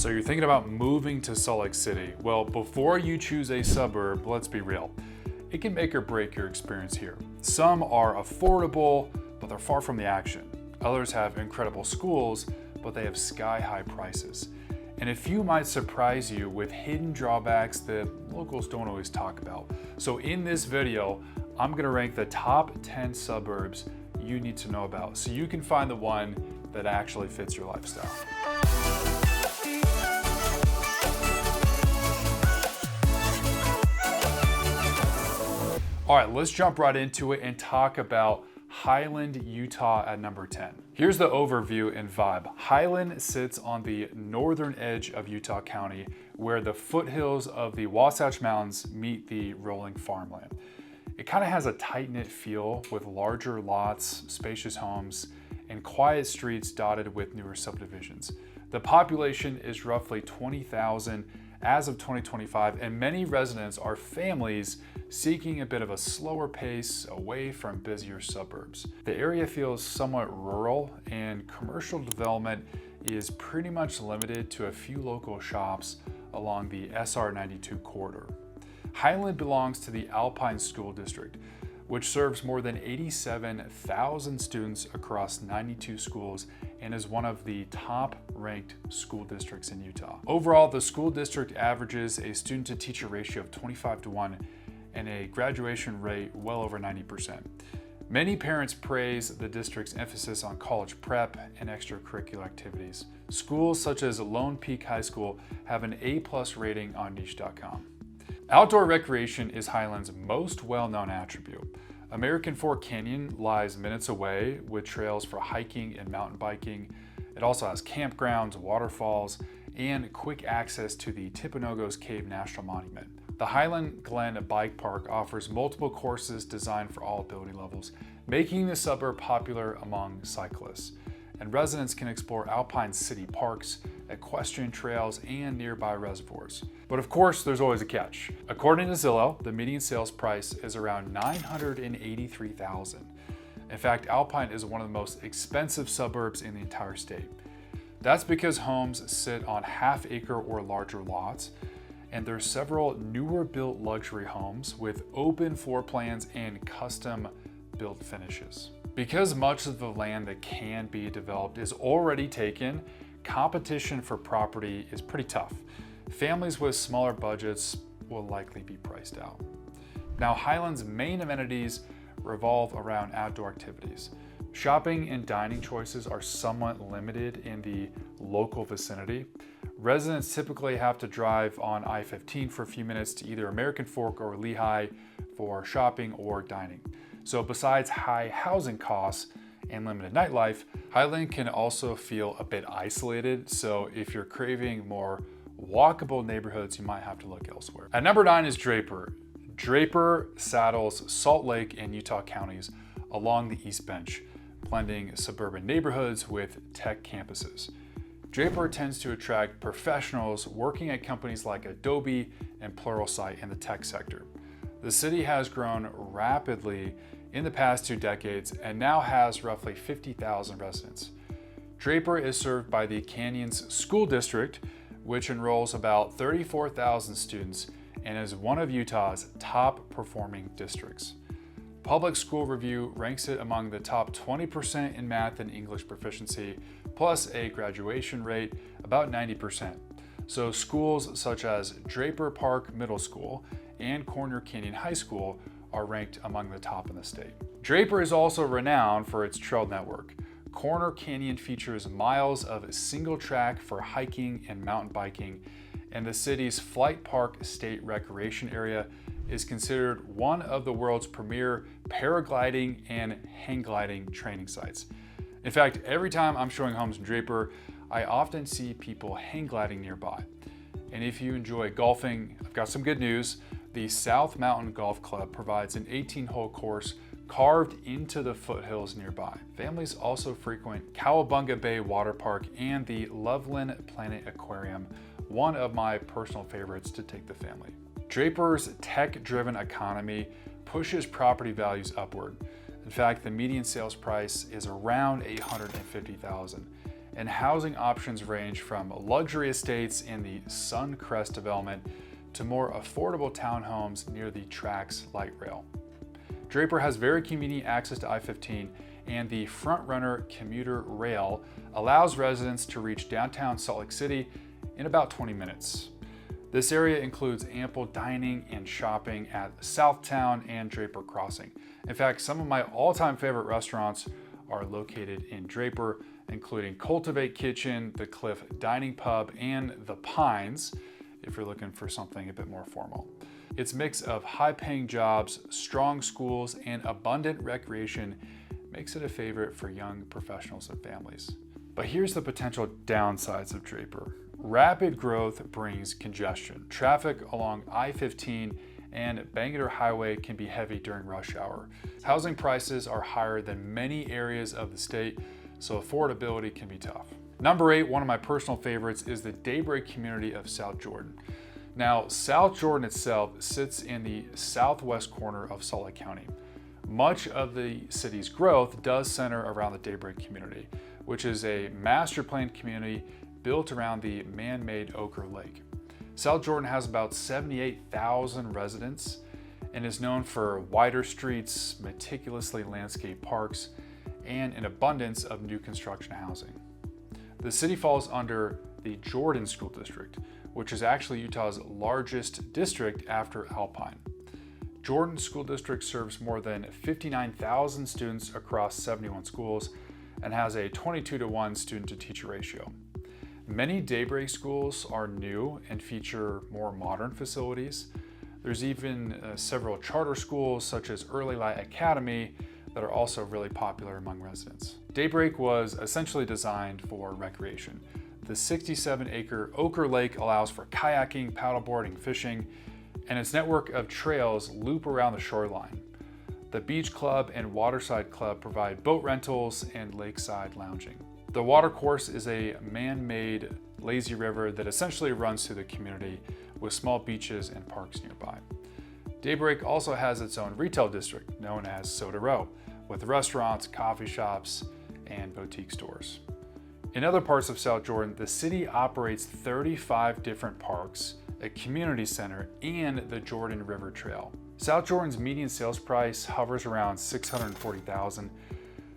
So you're thinking about moving to Salt Lake City. Well, before you choose a suburb, let's be real. It can make or break your experience here. Some are affordable, but they're far from the action. Others have incredible schools, but they have sky-high prices. And a few might surprise you with hidden drawbacks that locals don't always talk about. So in this video, I'm gonna rank the top 10 suburbs you need to know about so you can find the one that actually fits your lifestyle. All right, let's jump right into it and talk about Highland, Utah at number 10. Here's the overview and vibe. Highland sits on the northern edge of Utah County where the foothills of the Wasatch Mountains meet the rolling farmland. It kind of has a tight-knit feel with larger lots, spacious homes, and quiet streets dotted with newer subdivisions. The population is roughly 20,000 as of 2025, and many residents are families seeking a bit of a slower pace away from busier suburbs. The area feels somewhat rural, and commercial development is pretty much limited to a few local shops along the SR 92 corridor. Highland belongs to the Alpine School District, which serves more than 87,000 students across 92 schools and is one of the top-ranked school districts in Utah. Overall, the school district averages a student-to-teacher ratio of 25:1 and a graduation rate well over 90%. Many parents praise the district's emphasis on college prep and extracurricular activities. Schools such as Lone Peak High School have an A+ rating on niche.com. Outdoor recreation is Highland's most well-known attribute. American Fork Canyon lies minutes away with trails for hiking and mountain biking. It also has campgrounds, waterfalls, and quick access to the Timpanogos Cave National Monument. The Highland Glen Bike Park offers multiple courses designed for all ability levels, making the suburb popular among cyclists. And residents can explore alpine city parks, equestrian trails, and nearby reservoirs. But of course, there's always a catch. According to Zillow, the median sales price is around $983,000. In fact, Alpine is one of the most expensive suburbs in the entire state. That's because homes sit on half-acre or larger lots, and there's several newer built luxury homes with open floor plans and custom built finishes. Because much of the land that can be developed is already taken, competition for property is pretty tough. Families with smaller budgets will likely be priced out. Now, Highland's main amenities revolve around outdoor activities. Shopping and dining choices are somewhat limited in the local vicinity. Residents typically have to drive on I-15 for a few minutes to either American Fork or Lehi for shopping or dining. So besides high housing costs and limited nightlife, Highland can also feel a bit isolated. So if you're craving more walkable neighborhoods, you might have to look elsewhere. At number 9 is Draper. Draper saddles Salt Lake and Utah counties along the East Bench, blending suburban neighborhoods with tech campuses. Draper tends to attract professionals working at companies like Adobe and Pluralsight in the tech sector. The city has grown rapidly in the past 2 decades and now has roughly 50,000 residents. Draper is served by the Canyons School District, which enrolls about 34,000 students and is one of Utah's top performing districts. Public School Review ranks it among the top 20% in math and English proficiency, plus a graduation rate about 90%. So schools such as Draper Park Middle School and Corner Canyon High School are ranked among the top in the state. Draper is also renowned for its trail network. Corner Canyon features miles of single track for hiking and mountain biking, and the city's Flight Park State Recreation Area is considered one of the world's premier paragliding and hang gliding training sites. In fact, every time I'm showing homes in Draper, I often see people hang gliding nearby. And if you enjoy golfing, I've got some good news. The South Mountain Golf Club provides an 18-hole course carved into the foothills nearby. Families also frequent Cowabunga Bay Water Park and the Loveland Planet Aquarium, one of my personal favorites to take the family. Draper's tech-driven economy pushes property values upward. In fact, the median sales price is around $850,000, and housing options range from luxury estates in the Suncrest development to more affordable townhomes near the track's light rail. Draper has very convenient access to I-15, and the FrontRunner commuter rail allows residents to reach downtown Salt Lake City in about 20 minutes. This area includes ample dining and shopping at Southtown and Draper Crossing. In fact, some of my all-time favorite restaurants are located in Draper, including Cultivate Kitchen, the Cliff Dining Pub, and the Pines, if you're looking for something a bit more formal. Its mix of high-paying jobs, strong schools, and abundant recreation makes it a favorite for young professionals and families. But here's the potential downsides of Draper. Rapid growth brings congestion. Traffic along I-15 and Bangerter Highway can be heavy during rush hour. Housing prices are higher than many areas of the state, so affordability can be tough. Number 8, one of my personal favorites, is the Daybreak community of South Jordan. Now, South Jordan itself sits in the southwest corner of Salt Lake County. Much of the city's growth does center around the Daybreak community, which is a master planned community built around the man-made Ochre Lake. South Jordan has about 78,000 residents and is known for wider streets, meticulously landscaped parks, and an abundance of new construction housing. The city falls under the Jordan School District, which is actually Utah's largest district after Alpine. Jordan School District serves more than 59,000 students across 71 schools and has a 22-to-1 student-to-teacher ratio. Many Daybreak schools are new and feature more modern facilities. There's even several charter schools such as Lehi Academy that are also really popular among residents. Daybreak was essentially designed for recreation. The 67-acre Ochre Lake allows for kayaking, paddleboarding, fishing, and its network of trails loop around the shoreline. The Beach Club and Waterside Club provide boat rentals and lakeside lounging. The watercourse is a man-made lazy river that essentially runs through the community with small beaches and parks nearby. Daybreak also has its own retail district known as Soda Row, with restaurants, coffee shops, and boutique stores. In other parts of South Jordan, the city operates 35 different parks, a community center, and the Jordan River Trail. South Jordan's median sales price hovers around $640,000,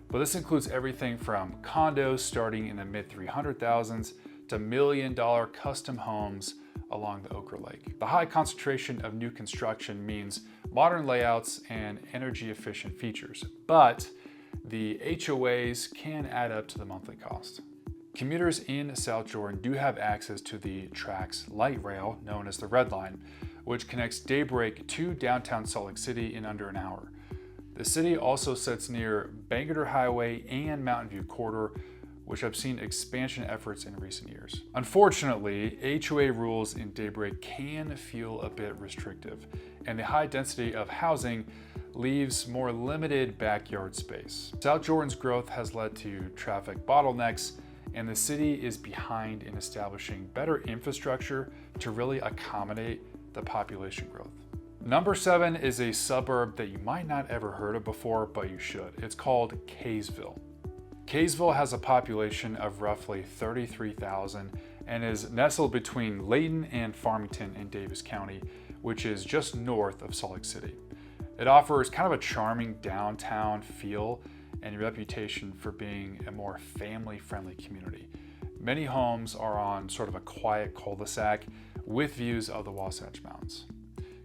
but this includes everything from condos starting in the mid-300,000s to million-dollar custom homes along the Ochre Lake. The high concentration of new construction means modern layouts and energy-efficient features, but the HOAs can add up to the monthly cost. Commuters in South Jordan do have access to the track's light rail, known as the Red Line, which connects Daybreak to downtown Salt Lake City in under an hour. The city also sits near Bangerter Highway and Mountain View Corridor, which have seen expansion efforts in recent years. Unfortunately, HOA rules in Daybreak can feel a bit restrictive, and the high density of housing leaves more limited backyard space. South Jordan's growth has led to traffic bottlenecks, and the city is behind in establishing better infrastructure to really accommodate the population growth. Number 7 is a suburb that you might not ever heard of before, but you should. It's called KAYSVILLE. KAYSVILLE has a population of roughly 33,000 and is nestled between Layton and Farmington in Davis County, which is just north of Salt Lake City. It offers kind of a charming downtown feel and a reputation for being a more family-friendly community. Many homes are on sort of a quiet cul-de-sac with views of the Wasatch Mountains.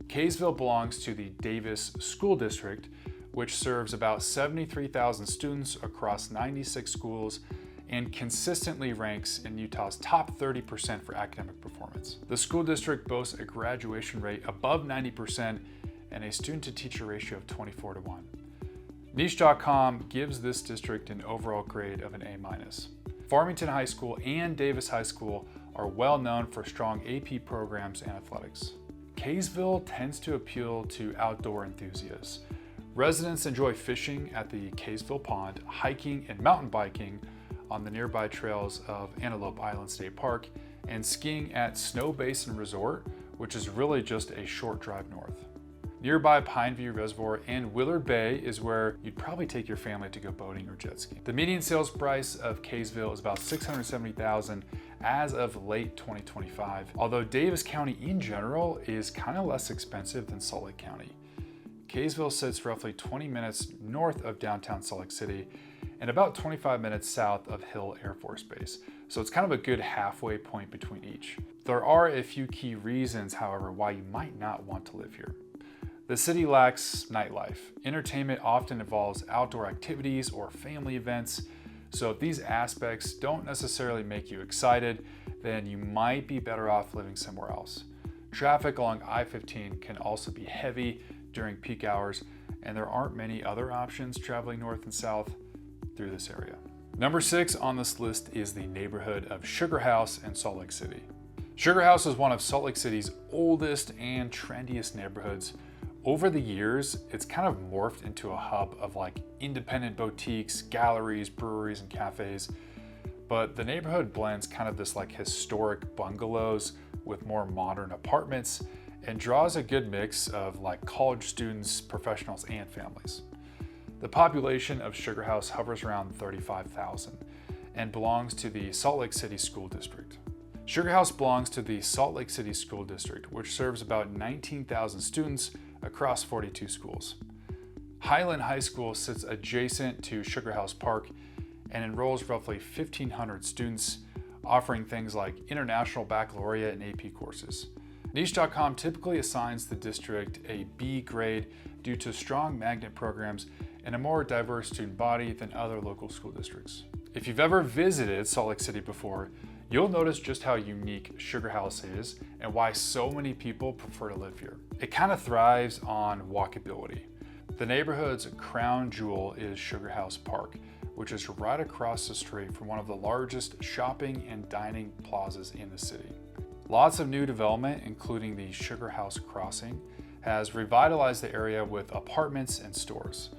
KAYSVILLE belongs to the Davis School District, which serves about 73,000 students across 96 schools and consistently ranks in Utah's top 30% for academic performance. The school district boasts a graduation rate above 90% and a student-to-teacher ratio of 24-to-1. Niche.com gives this district an overall grade of an A-. Farmington High School and Davis High School are well known for strong AP programs and athletics. KAYSVILLE tends to appeal to outdoor enthusiasts. Residents enjoy fishing at the KAYSVILLE Pond, hiking and mountain biking on the nearby trails of Antelope Island State Park, and skiing at Snow Basin Resort, which is really just a short drive north. Nearby Pineview Reservoir and Willard Bay is where you'd probably take your family to go boating or jet skiing. The median sales price of KAYSVILLE is about $670,000 as of late 2025, although Davis County in general is kind of less expensive than Salt Lake County. KAYSVILLE sits roughly 20 minutes north of downtown Salt Lake City and about 25 minutes south of Hill Air Force Base, so it's kind of a good halfway point between each. There are a few key reasons, however, why you might not want to live here. The city lacks nightlife. Entertainment often involves outdoor activities or family events, so if these aspects don't necessarily make you excited, then you might be better off living somewhere else. Traffic along I-15 can also be heavy during peak hours, and there aren't many other options traveling north and south through this area. Number 6 on this list is the neighborhood of SUGARHOUSE in Salt Lake City. SUGARHOUSE is one of Salt Lake City's oldest and trendiest neighborhoods. Over the years, it's kind of morphed into a hub of like independent boutiques, galleries, breweries, and cafes. But the neighborhood blends kind of this like historic bungalows with more modern apartments and draws a good mix of like college students, professionals, and families. The population of SUGARHOUSE hovers around 35,000 and belongs to the Salt Lake City School District. SUGARHOUSE belongs to the Salt Lake City School District, which serves about 19,000 students across 42 schools. HIGHLAND High School sits adjacent to SUGARHOUSE Park and enrolls roughly 1,500 students, offering things like International Baccalaureate and AP courses. Niche.com typically assigns the district a B grade due to strong magnet programs and a more diverse student body than other local school districts. If you've ever visited Salt Lake City before, you'll notice just how unique SUGARHOUSE is and why so many people prefer to live here. It kind of thrives on walkability. The neighborhood's crown jewel is SUGARHOUSE Park, which is right across the street from one of the largest shopping and dining plazas in the city. Lots of new development, including the SUGARHOUSE Crossing, has revitalized the area with apartments and stores.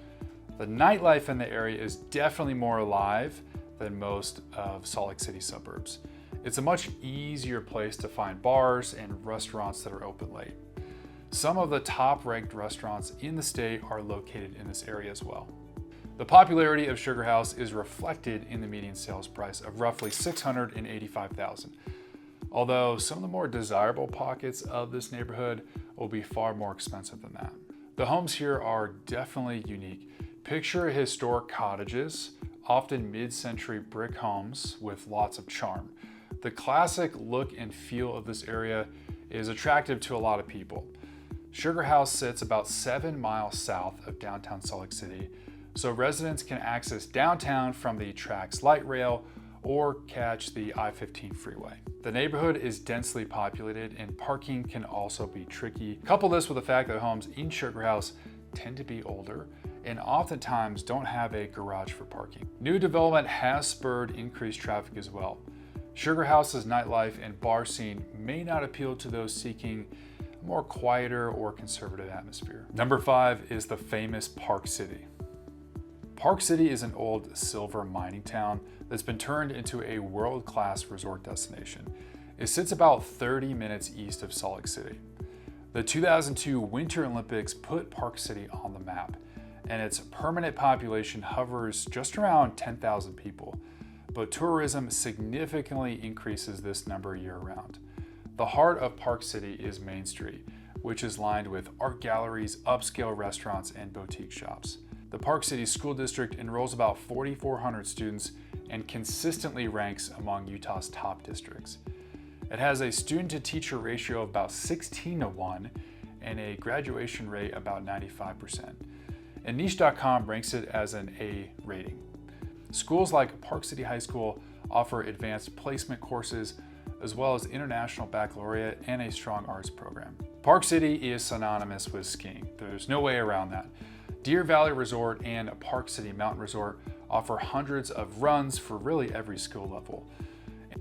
The nightlife in the area is definitely more alive than most of Salt Lake City suburbs. It's a much easier place to find bars and restaurants that are open late. Some of the top-ranked restaurants in the state are located in this area as well. The popularity of SUGARHOUSE is reflected in the median sales price of roughly $685,000. Although some of the more desirable pockets of this neighborhood will be far more expensive than that. The homes here are definitely unique. Picture historic cottages, often mid-century brick homes with lots of charm. The classic look and feel of this area is attractive to a lot of people. SUGARHOUSE sits about 7 miles south of downtown Salt Lake City, so residents can access downtown from the TRAX light rail or catch the I-15 freeway. The neighborhood is densely populated and parking can also be tricky. Couple this with the fact that homes in SUGARHOUSE tend to be older and oftentimes don't have a garage for parking. New development has spurred increased traffic as well. SUGARHOUSE's nightlife and bar scene may not appeal to those seeking a more quieter or conservative atmosphere. Number 5 is the famous Park City. Park City is an old silver mining town that's been turned into a world-class resort destination. It sits about 30 minutes east of Salt Lake City. The 2002 Winter Olympics put Park City on the map, and its permanent population hovers just around 10,000 people, but tourism significantly increases this number year-round. The heart of Park City is Main Street, which is lined with art galleries, upscale restaurants, and boutique shops. The Park City School District enrolls about 4,400 students and consistently ranks among Utah's top districts. It has a student-to-teacher ratio of about 16:1 and a graduation rate about 95%. And Niche.com ranks it as an A rating. Schools like Park City High School offer advanced placement courses, as well as International Baccalaureate and a strong arts program. Park City is synonymous with skiing. There's no way around that. Deer Valley Resort and Park City Mountain Resort offer hundreds of runs for really every skill level.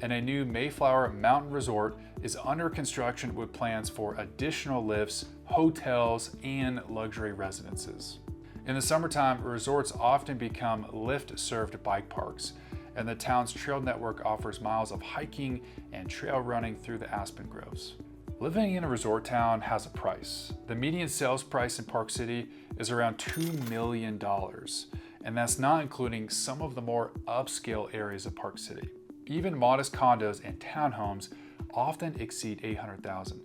And a new Mayflower Mountain Resort is under construction with plans for additional lifts, hotels, and luxury residences. In the summertime, resorts often become lift-served bike parks, and the town's trail network offers miles of hiking and trail running through the aspen groves. Living in a resort town has a price. The median sales price in Park City is around $2 million, and that's not including some of the more upscale areas of Park City. Even modest condos and townhomes often exceed $800,000,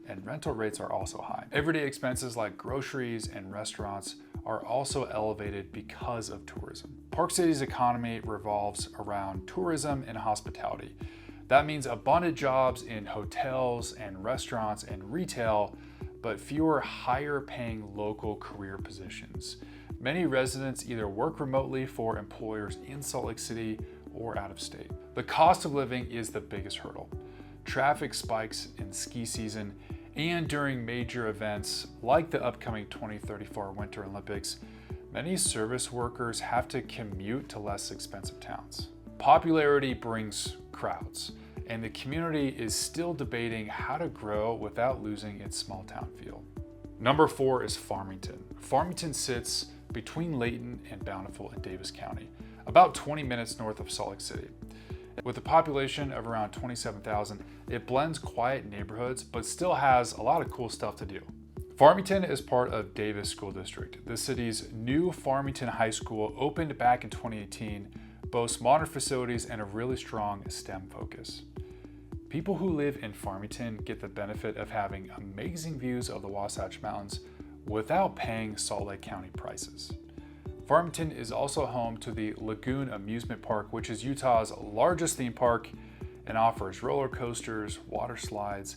and rental rates are also high. Everyday expenses like groceries and restaurants are also elevated because of tourism. Park City's economy revolves around tourism and hospitality. That means abundant jobs in hotels and restaurants and retail, but fewer higher paying local career positions. Many residents either work remotely for employers in Salt Lake City or out of state. The cost of living is the biggest hurdle. Traffic spikes in ski season and during major events like the upcoming 2034 Winter Olympics. Many service workers have to commute to less expensive towns. Popularity brings crowds, and the community is still debating how to grow without losing its small town feel. Number 4 is Farmington. Farmington sits between Layton and Bountiful in Davis County, about 20 minutes north of Salt Lake City. With a population of around 27,000, it blends quiet neighborhoods, but still has a lot of cool stuff to do. Farmington is part of Davis School District. The city's new Farmington High School opened back in 2018, boasts modern facilities and a really strong STEM focus. People who live in Farmington get the benefit of having amazing views of the Wasatch Mountains without paying Salt Lake County prices. Farmington is also home to the Lagoon Amusement Park, which is Utah's largest theme park and offers roller coasters, water slides,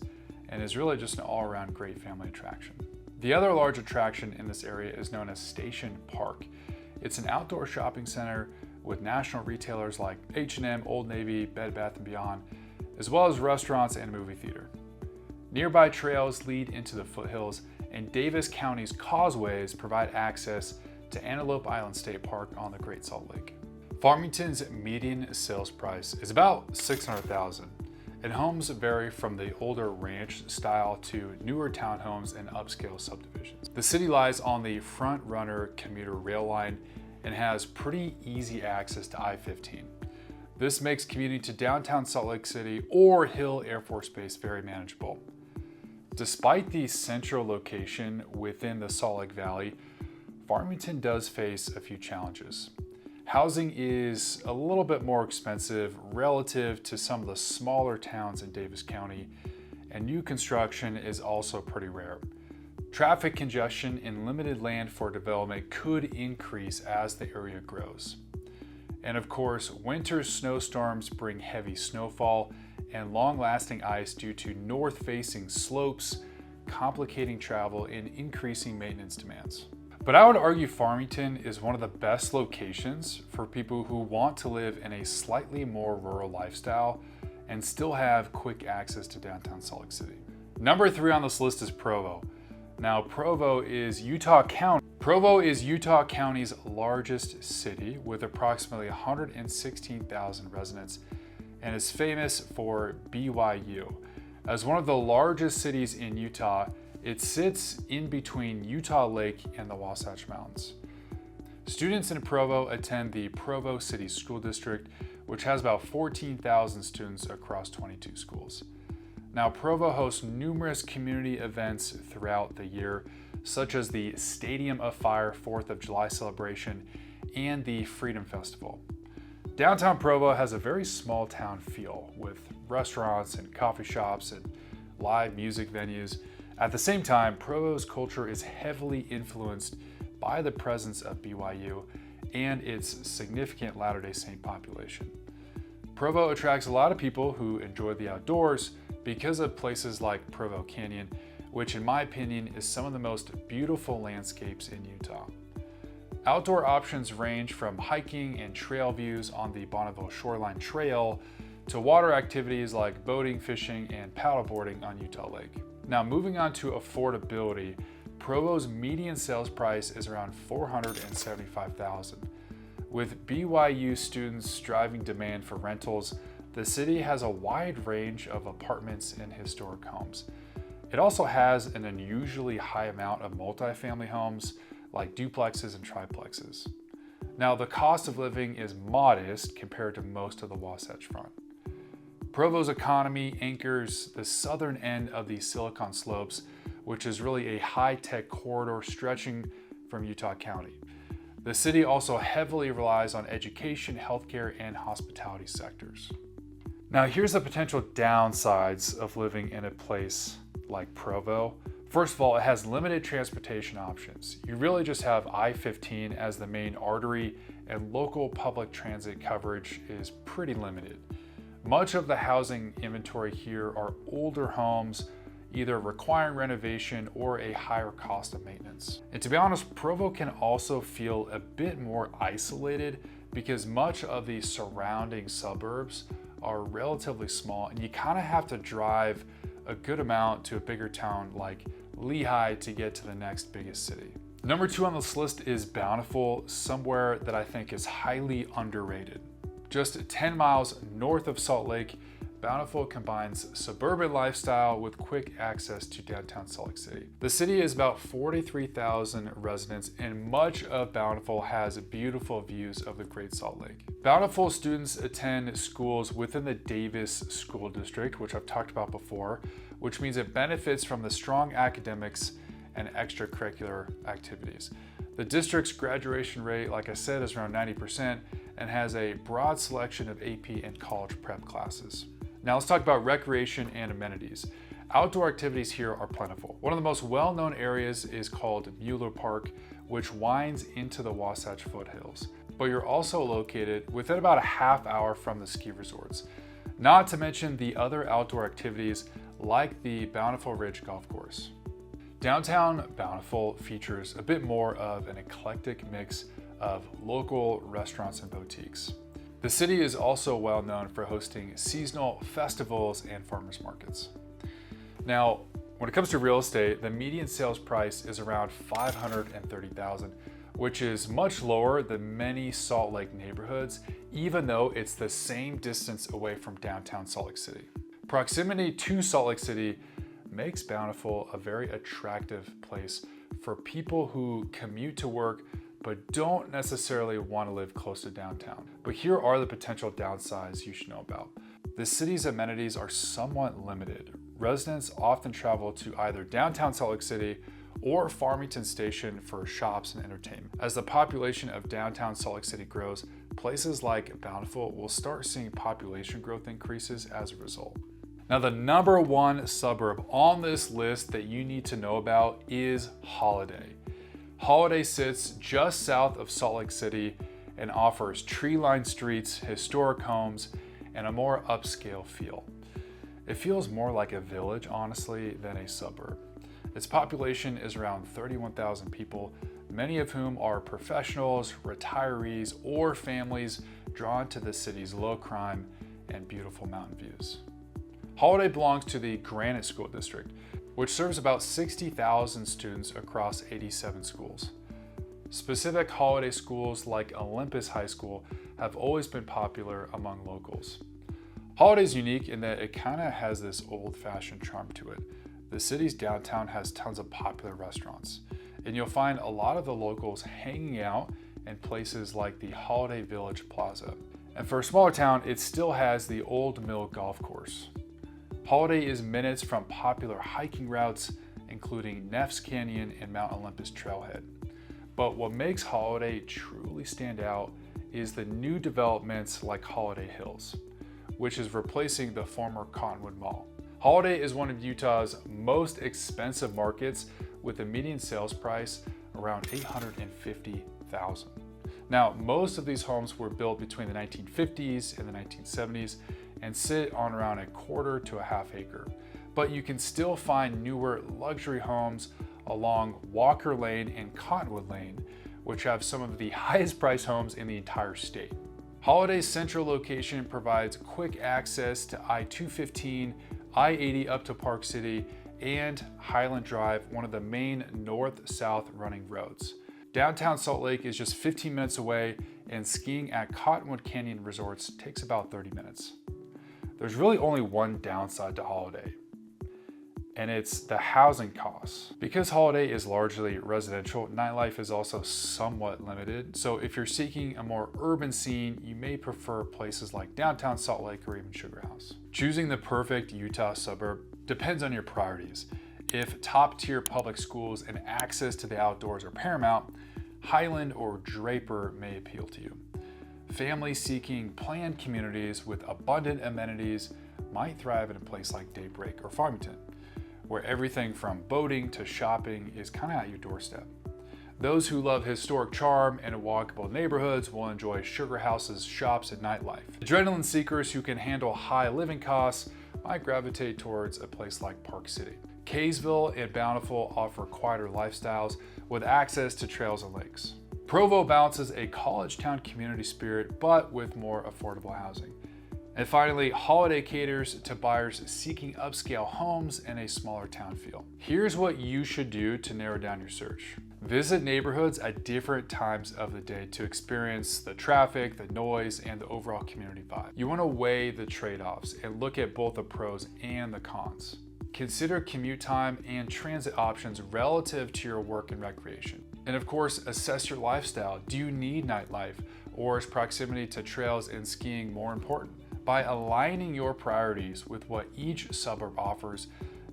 and is really just an all-around great family attraction. The other large attraction in this area is known as Station Park. It's an outdoor shopping center with national retailers like H&M, Old Navy, Bed Bath & Beyond, as well as restaurants and a movie theater. Nearby trails lead into the foothills, and Davis County's causeways provide access to Antelope Island State Park on the Great Salt Lake. Farmington's median sales price is about $600,000, and homes vary from the older ranch style to newer townhomes and upscale subdivisions. The city lies on the front runner commuter rail line and has pretty easy access to I-15. This makes commuting to downtown Salt Lake City or Hill Air Force Base very manageable. Despite the central location within the Salt Lake Valley, Farmington does face a few challenges. Housing is a little bit more expensive relative to some of the smaller towns in Davis County, and new construction is also pretty rare. Traffic congestion and limited land for development could increase as the area grows. And of course, winter snowstorms bring heavy snowfall and long-lasting ice due to north-facing slopes, complicating travel and increasing maintenance demands. But I would argue Farmington is one of the best locations for people who want to live in a slightly more rural lifestyle and still have quick access to downtown Salt Lake City. Number 3 on this list is Provo. Now, Provo is Utah County's largest city with approximately 116,000 residents and is famous for BYU. As one of the largest cities in Utah, it sits in between Utah Lake and the Wasatch Mountains. Students in Provo attend the Provo City School District, which has about 14,000 students across 22 schools. Now, Provo hosts numerous community events throughout the year, such as the Stadium of Fire 4th of July celebration and the Freedom Festival. Downtown Provo has a very small town feel with restaurants and coffee shops and live music venues. At the same time, Provo's culture is heavily influenced by the presence of BYU and its significant Latter-day Saint population. Provo attracts a lot of people who enjoy the outdoors because of places like Provo Canyon, which in my opinion is some of the most beautiful landscapes in Utah. Outdoor options range from hiking and trail views on the Bonneville Shoreline Trail to water activities like boating, fishing, and paddleboarding on Utah Lake. Now, moving on to affordability, Provo's median sales price is around $475,000. With BYU students driving demand for rentals, the city has a wide range of apartments and historic homes. It also has an unusually high amount of multifamily homes like duplexes and triplexes. Now, the cost of living is modest compared to most of the Wasatch Front. Provo's economy anchors the southern end of the Silicon Slopes, which is really a high-tech corridor stretching from Utah County. The city also heavily relies on education, healthcare, and hospitality sectors. Now, here's the potential downsides of living in a place like Provo. First of all, it has limited transportation options. You really just have I-15 as the main artery, and local public transit coverage is pretty limited. Much of the housing inventory here are older homes, either requiring renovation or a higher cost of maintenance. And to be honest, Provo can also feel a bit more isolated because much of the surrounding suburbs are relatively small, and you kind of have to drive a good amount to a bigger town like Lehi to get to the next biggest city. Number 2 on this list is Bountiful, somewhere that I think is highly underrated. Just 10 miles north of Salt Lake, Bountiful combines suburban lifestyle with quick access to downtown Salt Lake City. The city is about 43,000 residents, and much of Bountiful has beautiful views of the Great Salt Lake. Bountiful students attend schools within the Davis School District, which I've talked about before, which means it benefits from the strong academics and extracurricular activities. The district's graduation rate, like I said, is around 90% and has a broad selection of AP and college prep classes. Now let's talk about recreation and amenities. Outdoor activities here are plentiful. One of the most well-known areas is called Mueller Park, which winds into the Wasatch foothills. But you're also located within about a half hour from the ski resorts. Not to mention the other outdoor activities like the Bountiful Ridge Golf Course. Downtown Bountiful features a bit more of an eclectic mix of local restaurants and boutiques. The city is also well known for hosting seasonal festivals and farmers markets. Now, when it comes to real estate, the median sales price is around $530,000, which is much lower than many Salt Lake neighborhoods, even though it's the same distance away from downtown Salt Lake City. Proximity to Salt Lake City makes Bountiful a very attractive place for people who commute to work but don't necessarily want to live close to downtown. But here are the potential downsides you should know about. The city's amenities are somewhat limited. Residents often travel to either downtown Salt Lake City or Farmington Station for shops and entertainment. As the population of downtown Salt Lake City grows, places like Bountiful will start seeing population growth increases as a result. Now, the number 1 suburb on this list that you need to know about is HOLLADAY. HOLLADAY sits just south of Salt Lake City and offers tree-lined streets, historic homes, and a more upscale feel. It feels more like a village, honestly, than a suburb. Its population is around 31,000 people, many of whom are professionals, retirees, or families drawn to the city's low crime and beautiful mountain views. HOLLADAY belongs to the Granite School District, which serves about 60,000 students across 87 schools. Specific HOLLADAY schools like Olympus High School have always been popular among locals. HOLLADAY is unique in that it kind of has this old-fashioned charm to it. The city's downtown has tons of popular restaurants, and you'll find a lot of the locals hanging out in places like the HOLLADAY Village Plaza. And for a smaller town, it still has the Old Mill Golf Course. HOLLADAY is minutes from popular hiking routes, including Neff's Canyon and Mount Olympus Trailhead. But what makes HOLLADAY truly stand out is the new developments like HOLLADAY Hills, which is replacing the former Cottonwood Mall. HOLLADAY is one of Utah's most expensive markets, with a median sales price around $850,000. Now, most of these homes were built between the 1950s and the 1970s and sit on around a quarter to a half acre. But you can still find newer luxury homes along Walker Lane and Cottonwood Lane, which have some of the highest priced homes in the entire state. HOLLADAY's central location provides quick access to I-215, I-80 up to Park City, and Highland Drive, one of the main north-south running roads. Downtown Salt Lake is just 15 minutes away, and skiing at Cottonwood Canyon Resorts takes about 30 minutes. There's really only one downside to HOLLADAY. and it's the housing costs. Because Holladay is largely residential, nightlife is also somewhat limited. So if you're seeking a more urban scene, you may prefer places like downtown Salt Lake or even SUGARHOUSE. Choosing the perfect Utah suburb depends on your priorities. If top-tier public schools and access to the outdoors are paramount, Highland or Draper may appeal to you. Families seeking planned communities with abundant amenities might thrive in a place like Daybreak or Farmington, where everything from boating to shopping is kind of at your doorstep. Those who love historic charm and walkable neighborhoods will enjoy SUGARHOUSE's shops and nightlife. Adrenaline seekers who can handle high living costs might gravitate towards a place like PARKCITY. KAYSVILLE and Bountiful offer quieter lifestyles with access to trails and lakes. PROVO balances a college town community spirit, but with more affordable housing. And finally, HOLLADAY caters to buyers seeking upscale homes and a smaller town feel. Here's what you should do to narrow down your search. Visit neighborhoods at different times of the day to experience the traffic, the noise, and the overall community vibe. You want to weigh the trade-offs and look at both the pros and the cons. Consider commute time and transit options relative to your work and recreation. And of course, assess your lifestyle. Do you need nightlife, or is proximity to trails and skiing more important? By aligning your priorities with what each suburb offers,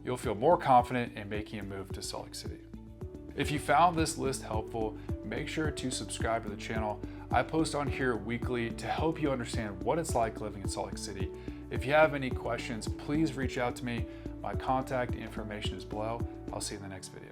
you'll feel more confident in making a move to Salt Lake City. If you found this list helpful, make sure to subscribe to the channel. I post on here weekly to help you understand what it's like living in Salt Lake City. If you have any questions, please reach out to me. My contact information is below. I'll see you in the next video.